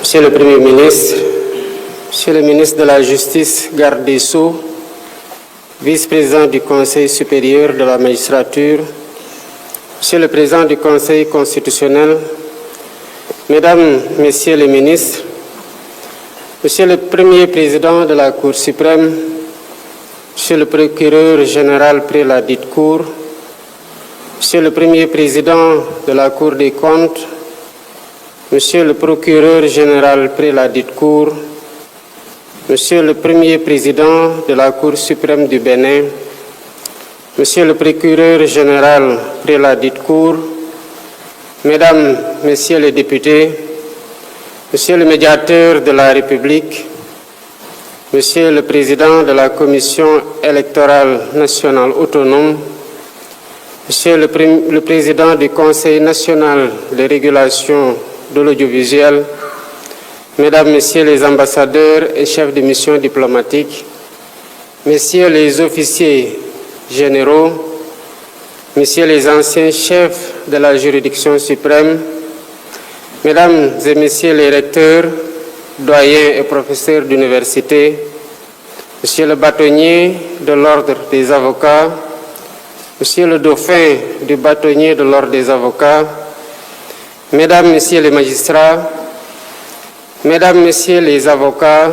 Monsieur le Premier ministre, Monsieur le ministre de la Justice, garde des Sceaux, vice-président du Conseil supérieur de la magistrature, Monsieur le président du Conseil constitutionnel, Mesdames, Messieurs les ministres, Monsieur le Premier président de la Cour suprême, Monsieur le procureur général près la dite Cour, Monsieur le Premier président de la Cour des comptes, Monsieur le procureur général près la dite Cour, Monsieur le Premier président de la Cour suprême du Bénin, Monsieur le procureur général près la dite Cour, Mesdames, Messieurs les députés, Monsieur le médiateur de la République, Monsieur le président de la Commission électorale nationale autonome, Monsieur le président du Conseil national de régulation de l'audiovisuel, Mesdames, Messieurs les ambassadeurs et chefs de mission diplomatique, Messieurs les officiers généraux, Messieurs les anciens chefs de la juridiction suprême, Mesdames et Messieurs les recteurs, doyens et professeurs d'université, Monsieur le bâtonnier de l'Ordre des avocats, Monsieur le dauphin du bâtonnier de l'Ordre des avocats, Mesdames, Messieurs les magistrats, Mesdames, Messieurs les avocats,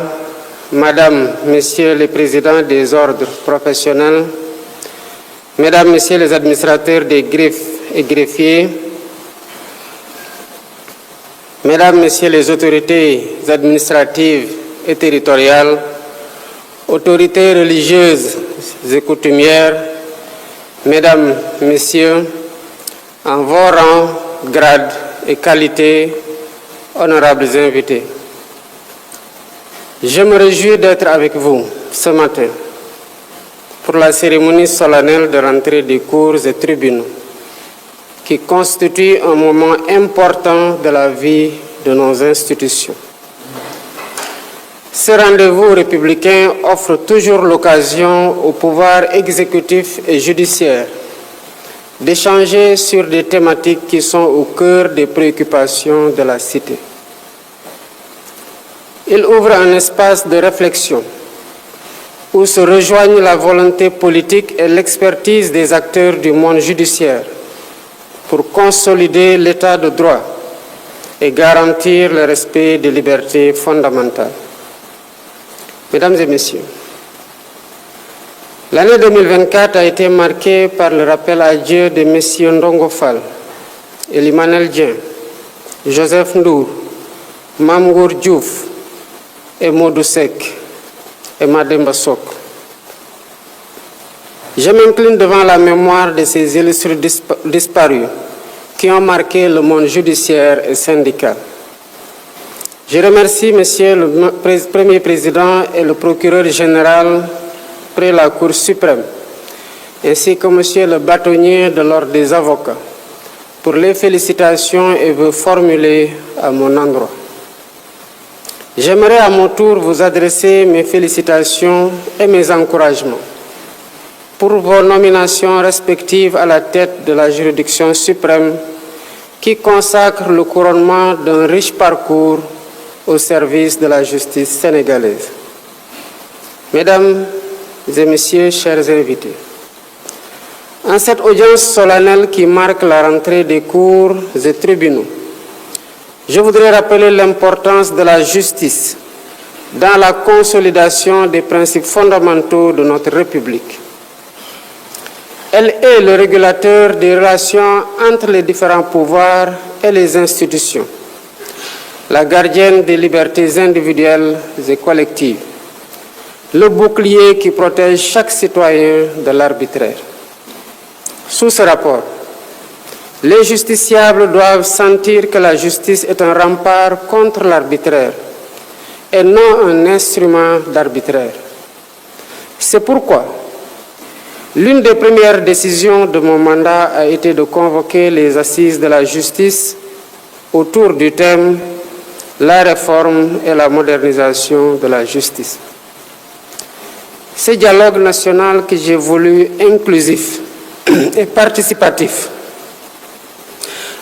Madame, Messieurs les présidents des ordres professionnels, Mesdames, Messieurs les administrateurs des griffes et greffiers, Mesdames, Messieurs les autorités administratives et territoriales, autorités religieuses et coutumières, Mesdames, Messieurs, en vos rangs, grades et qualités, honorables invités. Je me réjouis d'être avec vous ce matin pour la cérémonie solennelle de rentrée des cours et tribunaux qui constitue un moment important de la vie de nos institutions. Ce rendez-vous républicain offre toujours l'occasion au pouvoir exécutif et judiciaire d'échanger sur des thématiques qui sont au cœur des préoccupations de la cité. Il ouvre un espace de réflexion où se rejoignent la volonté politique et l'expertise des acteurs du monde judiciaire pour consolider l'état de droit et garantir le respect des libertés fondamentales. Mesdames et Messieurs, l'année 2024 a été marquée par le rappel à Dieu de messieurs Ndongo Fall, Elimanel Dien, Joseph Ndour, Mamgour Diouf et Modou Sek et Mademba Sok. Je m'incline devant la mémoire de ces illustres disparus qui ont marqué le monde judiciaire et syndical. Je remercie Monsieur le Premier président et le procureur général près la Cour suprême, ainsi que Monsieur le bâtonnier de l'Ordre des avocats, pour les félicitations et vœux formulés à mon endroit. J'aimerais à mon tour vous adresser mes félicitations et mes encouragements pour vos nominations respectives à la tête de la juridiction suprême qui consacre le couronnement d'un riche parcours au service de la justice sénégalaise. Mesdames et Messieurs, chers invités, en cette audience solennelle qui marque la rentrée des cours et tribunaux, je voudrais rappeler l'importance de la justice dans la consolidation des principes fondamentaux de notre République. Elle est le régulateur des relations entre les différents pouvoirs et les institutions, la gardienne des libertés individuelles et collectives, le bouclier qui protège chaque citoyen de l'arbitraire. Sous ce rapport, les justiciables doivent sentir que la justice est un rempart contre l'arbitraire et non un instrument d'arbitraire. C'est pourquoi l'une des premières décisions de mon mandat a été de convoquer les assises de la justice autour du thème « La réforme et la modernisation de la justice ». Ce dialogue national que j'ai voulu inclusif et participatif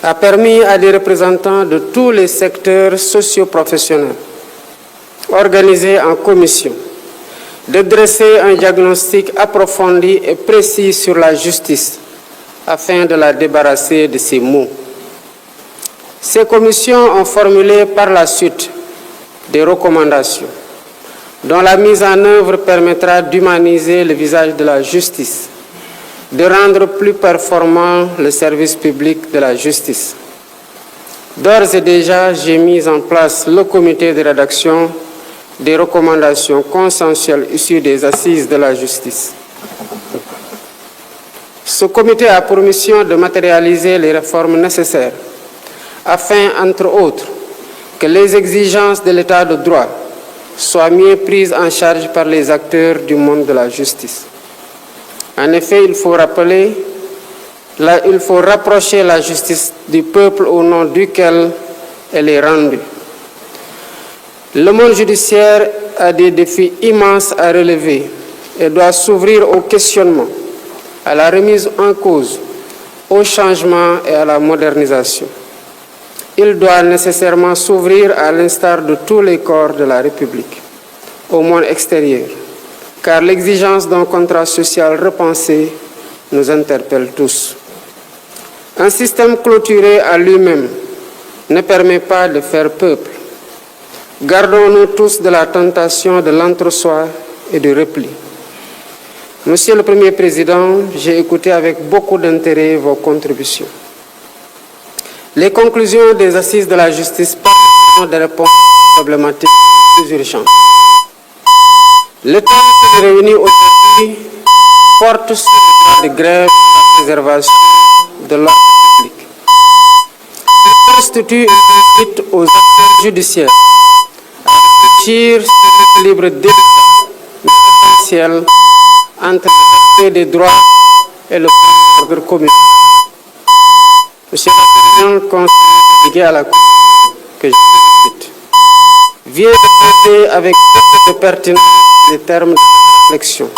a permis à des représentants de tous les secteurs socio-professionnels, organisés en commission, de dresser un diagnostic approfondi et précis sur la justice afin de la débarrasser de ces maux. Ces commissions ont formulé par la suite des recommandations dont la mise en œuvre permettra d'humaniser le visage de la justice, de rendre plus performant le service public de la justice. D'ores et déjà, j'ai mis en place le comité de rédaction des recommandations consensuelles issues des assises de la justice. Ce comité a pour mission de matérialiser les réformes nécessaires afin, entre autres, que les exigences de l'état de droit soient mieux prises en charge par les acteurs du monde de la justice. En effet, il faut rapprocher la justice du peuple au nom duquel elle est rendue. Le monde judiciaire a des défis immenses à relever et doit s'ouvrir au questionnement, à la remise en cause, au changement et à la modernisation. Il doit nécessairement s'ouvrir à l'instar de tous les corps de la République, au monde extérieur, car l'exigence d'un contrat social repensé nous interpelle tous. Un système clôturé à lui-même ne permet pas de faire peuple. Gardons-nous tous de la tentation de l'entre-soi et du repli. Monsieur le Premier Président, j'ai écouté avec beaucoup d'intérêt vos contributions. Les conclusions des assises de la justice permettront de répondre aux problématiques plus urgentes. Le temps qui nous réunit aujourd'hui porte sur le droit de grève et la préservation de l'ordre public. Il constitue une limite aux acteurs judiciaires à réfléchir sur l'équilibre délicat mais essentiel entre le respect des droits et le ordre communautaire. Monsieur le Président, conseiller à la Cour, que je cite, vient de poser avec beaucoup de pertinence les termes de réflexion.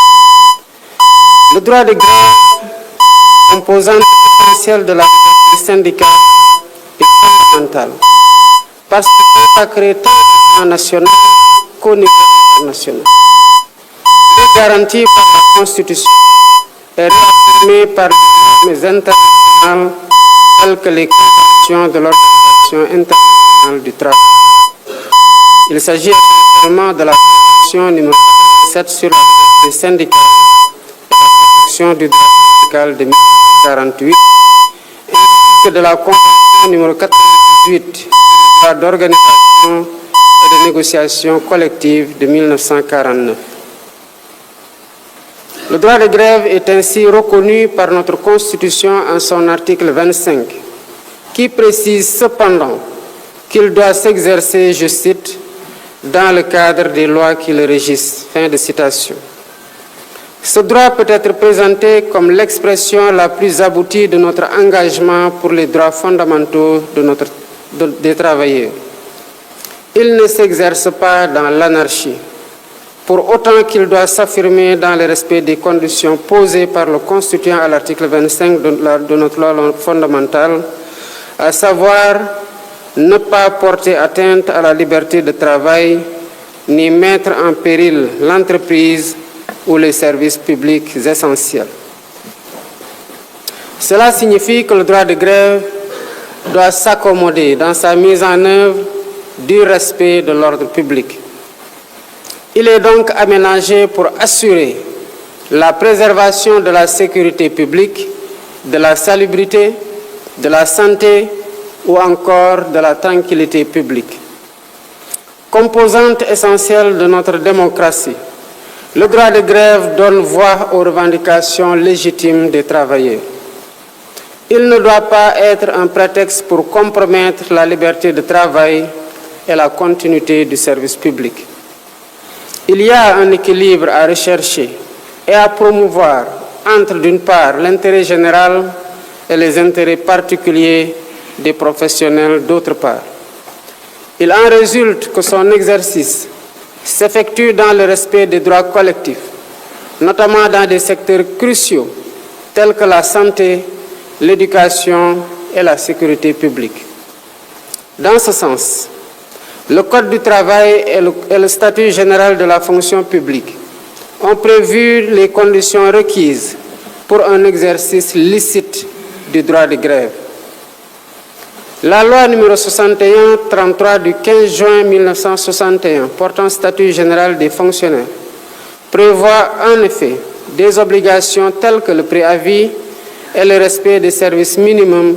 Le droit de grève, composante essentielle de la vie syndicale, est fondamental parce qu'il a créé tant au niveau national qu'au niveau international. Il est garanti par la Constitution et réaffirmé par les normes internationales telles que les conventions de l'Organisation internationale du travail. Il s'agit essentiellement de la Convention numéro 7 sur la liberté syndicale et la protection du droit syndical de 1948, ainsi que de la Convention numéro 98 sur le droit d'organisation et de négociation collective de 1949. Le droit de grève est ainsi reconnu par notre Constitution en son article 25, qui précise cependant qu'il doit s'exercer, je cite, dans le cadre des lois qui le régissent. Fin de citation. Ce droit peut être présenté comme l'expression la plus aboutie de notre engagement pour les droits fondamentaux des travailleurs. Il ne s'exerce pas dans l'anarchie, pour autant qu'il doit s'affirmer dans le respect des conditions posées par le Constituant à l'article 25 de notre loi fondamentale, à savoir ne pas porter atteinte à la liberté de travail, ni mettre en péril l'entreprise ou les services publics essentiels. Cela signifie que le droit de grève doit s'accommoder dans sa mise en œuvre du respect de l'ordre public. Il est donc aménagé pour assurer la préservation de la sécurité publique, de la salubrité, de la santé ou encore de la tranquillité publique. Composante essentielle de notre démocratie, le droit de grève donne voix aux revendications légitimes des travailleurs. Il ne doit pas être un prétexte pour compromettre la liberté de travail et la continuité du service public. Il y a un équilibre à rechercher et à promouvoir entre, d'une part, l'intérêt général et les intérêts particuliers des professionnels, d'autre part. Il en résulte que son exercice s'effectue dans le respect des droits collectifs, notamment dans des secteurs cruciaux tels que la santé, l'éducation et la sécurité publique. Dans ce sens, le Code du travail et le statut général de la fonction publique ont prévu les conditions requises pour un exercice licite du droit de grève. La loi numéro 61-33 du 15 juin 1961 portant statut général des fonctionnaires prévoit en effet des obligations telles que le préavis et le respect des services minimums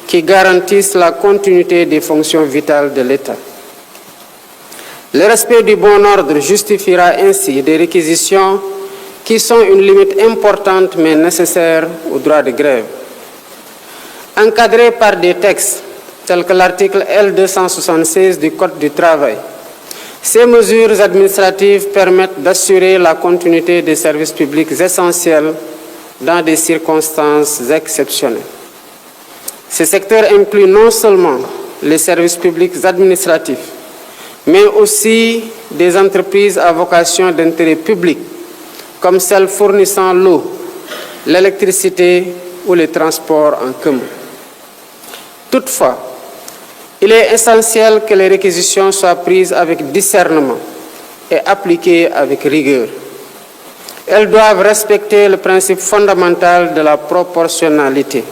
qui garantissent la continuité des fonctions vitales de l'État. Le respect du bon ordre justifiera ainsi des réquisitions qui sont une limite importante mais nécessaire au droit de grève. Encadrés par des textes tels que l'article L276 du Code du travail, ces mesures administratives permettent d'assurer la continuité des services publics essentiels dans des circonstances exceptionnelles. Ces secteurs incluent non seulement les services publics administratifs, mais aussi des entreprises à vocation d'intérêt public, comme celles fournissant l'eau, l'électricité ou les transports en commun. Toutefois, il est essentiel que les réquisitions soient prises avec discernement et appliquées avec rigueur. Elles doivent respecter le principe fondamental de la proportionnalité,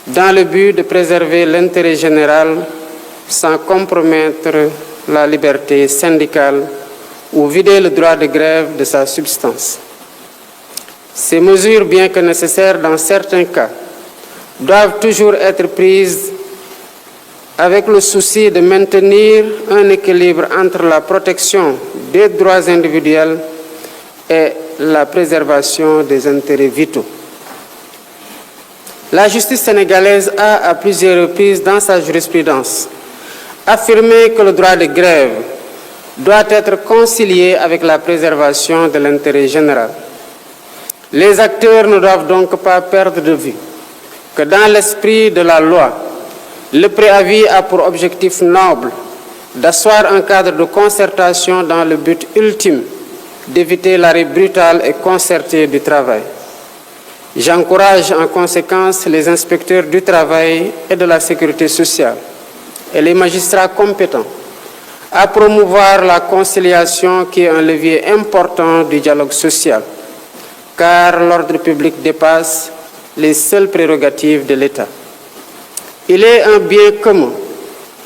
dans le but de préserver l'intérêt général sans compromettre la liberté syndicale ou vider le droit de grève de sa substance. Ces mesures, bien que nécessaires dans certains cas, doivent toujours être prises avec le souci de maintenir un équilibre entre la protection des droits individuels et la préservation des intérêts vitaux. La justice sénégalaise a, à plusieurs reprises dans sa jurisprudence, affirmé que le droit de grève doit être concilié avec la préservation de l'intérêt général. Les acteurs ne doivent donc pas perdre de vue que dans l'esprit de la loi, le préavis a pour objectif noble d'asseoir un cadre de concertation dans le but ultime d'éviter l'arrêt brutal et concerté du travail. J'encourage en conséquence les inspecteurs du travail et de la sécurité sociale et les magistrats compétents à promouvoir la conciliation qui est un levier important du dialogue social, car l'ordre public dépasse les seules prérogatives de l'État. Il est un bien commun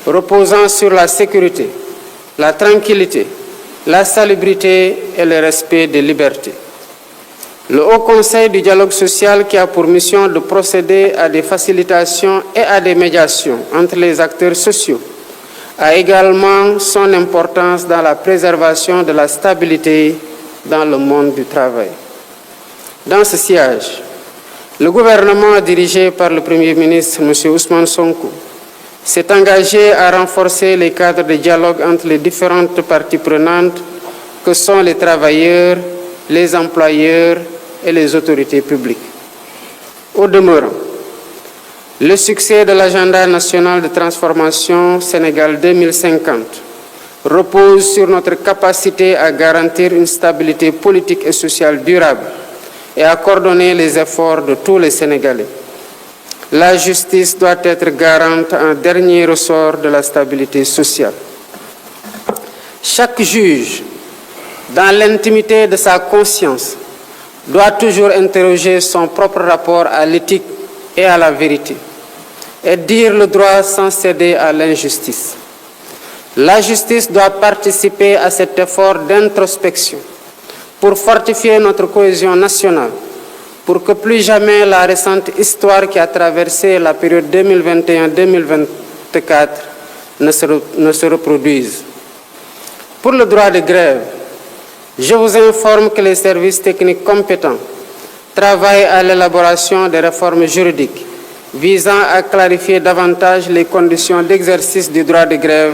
reposant sur la sécurité, la tranquillité, la salubrité et le respect des libertés. Le Haut Conseil du dialogue social, qui a pour mission de procéder à des facilitations et à des médiations entre les acteurs sociaux, a également son importance dans la préservation de la stabilité dans le monde du travail. Dans ce sillage, le gouvernement dirigé par le Premier ministre, M. Ousmane Sonko, s'est engagé à renforcer les cadres de dialogue entre les différentes parties prenantes que sont les travailleurs, les employeurs et les autorités publiques. Au demeurant, le succès de l'agenda national de transformation Sénégal 2050 repose sur notre capacité à garantir une stabilité politique et sociale durable et à coordonner les efforts de tous les Sénégalais. La justice doit être garante en dernier ressort de la stabilité sociale. Chaque juge, dans l'intimité de sa conscience, doit toujours interroger son propre rapport à l'éthique et à la vérité, et dire le droit sans céder à l'injustice. La justice doit participer à cet effort d'introspection pour fortifier notre cohésion nationale, pour que plus jamais la récente histoire qui a traversé la période 2021-2024 ne se reproduise. Pour le droit de grève, je vous informe que les services techniques compétents travaillent à l'élaboration des réformes juridiques visant à clarifier davantage les conditions d'exercice du droit de grève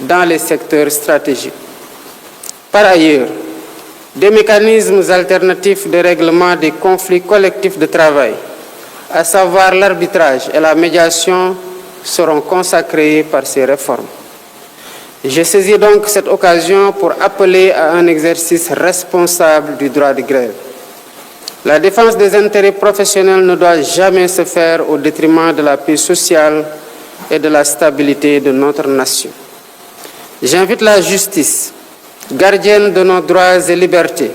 dans les secteurs stratégiques. Par ailleurs, des mécanismes alternatifs de règlement des conflits collectifs de travail, à savoir l'arbitrage et la médiation, seront consacrés par ces réformes. Je saisis donc cette occasion pour appeler à un exercice responsable du droit de grève. La défense des intérêts professionnels ne doit jamais se faire au détriment de la paix sociale et de la stabilité de notre nation. J'invite la justice, gardienne de nos droits et libertés,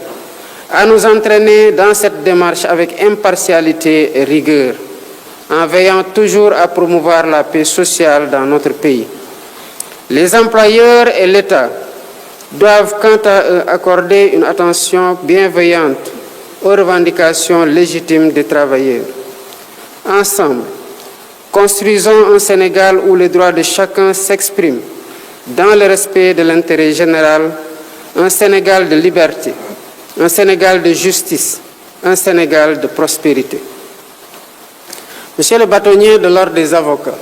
à nous entraîner dans cette démarche avec impartialité et rigueur, en veillant toujours à promouvoir la paix sociale dans notre pays. Les employeurs et l'État doivent quant à eux accorder une attention bienveillante aux revendications légitimes des travailleurs. Ensemble, construisons un Sénégal où les droits de chacun s'expriment dans le respect de l'intérêt général, un Sénégal de liberté, un Sénégal de justice, un Sénégal de prospérité. Monsieur le bâtonnier de l'Ordre des avocats,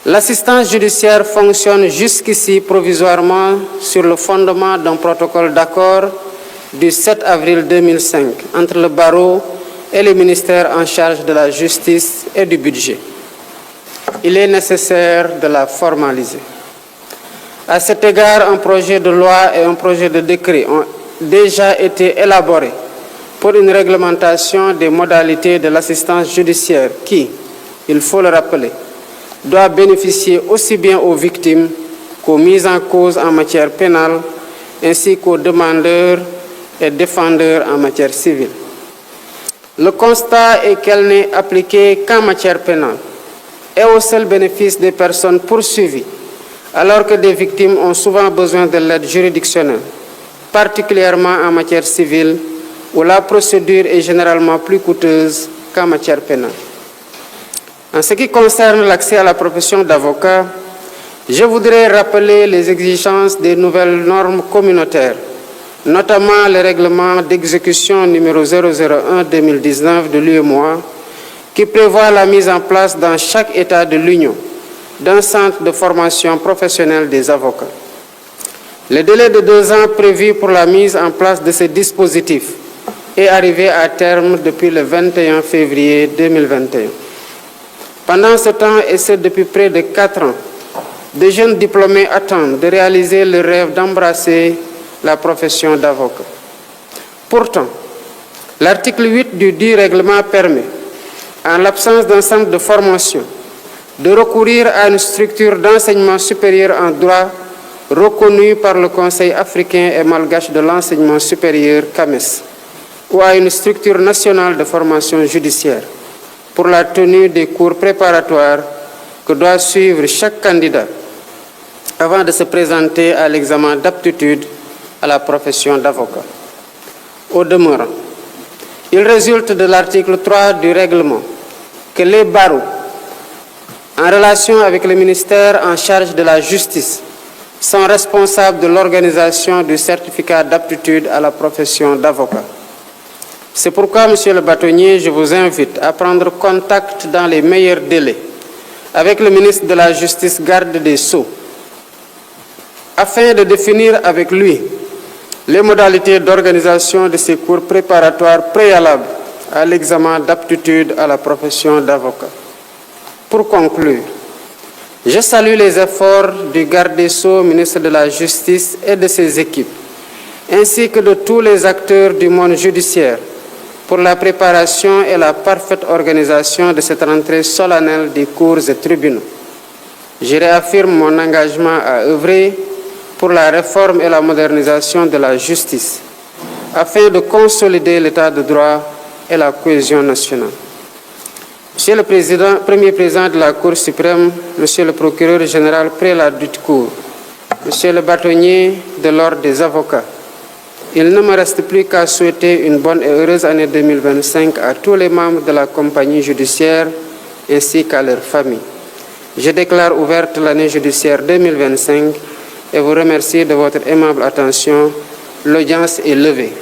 l'assistance judiciaire fonctionne jusqu'ici provisoirement sur le fondement d'un protocole d'accord du 7 avril 2005 entre le barreau et les ministères en charge de la justice et du budget. Il est nécessaire de la formaliser. À cet égard, un projet de loi et un projet de décret ont déjà été élaborés pour une réglementation des modalités de l'assistance judiciaire qui, il faut le rappeler, doit bénéficier aussi bien aux victimes qu'aux mises en cause en matière pénale, ainsi qu'aux demandeurs et défendeurs en matière civile. Le constat est qu'elle n'est appliquée qu'en matière pénale et au seul bénéfice des personnes poursuivies, alors que des victimes ont souvent besoin de l'aide juridictionnelle, particulièrement en matière civile, où la procédure est généralement plus coûteuse qu'en matière pénale. En ce qui concerne l'accès à la profession d'avocat, je voudrais rappeler les exigences des nouvelles normes communautaires, notamment le règlement d'exécution numéro 001-2019 de l'UEMOA, qui prévoit la mise en place dans chaque État de l'Union d'un centre de formation professionnelle des avocats. Le délai de 2 ans prévu pour la mise en place de ce dispositif est arrivé à terme depuis le 21 février 2021. Pendant ce temps, et ce depuis près de 4 ans, des jeunes diplômés attendent de réaliser le rêve d'embrasser la profession d'avocat. Pourtant, l'article 8 du dit règlement permet, en l'absence d'un centre de formation, de recourir à une structure d'enseignement supérieur en droit reconnue par le Conseil africain et malgache de l'enseignement supérieur CAMES, ou à une structure nationale de formation judiciaire pour la tenue des cours préparatoires que doit suivre chaque candidat avant de se présenter à l'examen d'aptitude à la profession d'avocat. Au demeurant, il résulte de l'article 3 du règlement que les barreaux, en relation avec le ministère en charge de la justice, sont responsables de l'organisation du certificat d'aptitude à la profession d'avocat. C'est pourquoi, Monsieur le bâtonnier, je vous invite à prendre contact dans les meilleurs délais avec le ministre de la Justice, garde des Sceaux, afin de définir avec lui les modalités d'organisation de ces cours préparatoires préalables à l'examen d'aptitude à la profession d'avocat. Pour conclure, je salue les efforts du garde des Sceaux, ministre de la Justice et de ses équipes, ainsi que de tous les acteurs du monde judiciaire pour la préparation et la parfaite organisation de cette rentrée solennelle des cours et tribunaux. Je réaffirme mon engagement à œuvrer pour la réforme et la modernisation de la justice, afin de consolider l'état de droit et la cohésion nationale. Monsieur le Premier Président de la Cour suprême, Monsieur le Procureur général prélat du Cour, Monsieur le bâtonnier de l'Ordre des avocats, il ne me reste plus qu'à souhaiter une bonne et heureuse année 2025 à tous les membres de la compagnie judiciaire ainsi qu'à leurs familles. Je déclare ouverte l'année judiciaire 2025 et vous remercie de votre aimable attention. L'audience est levée.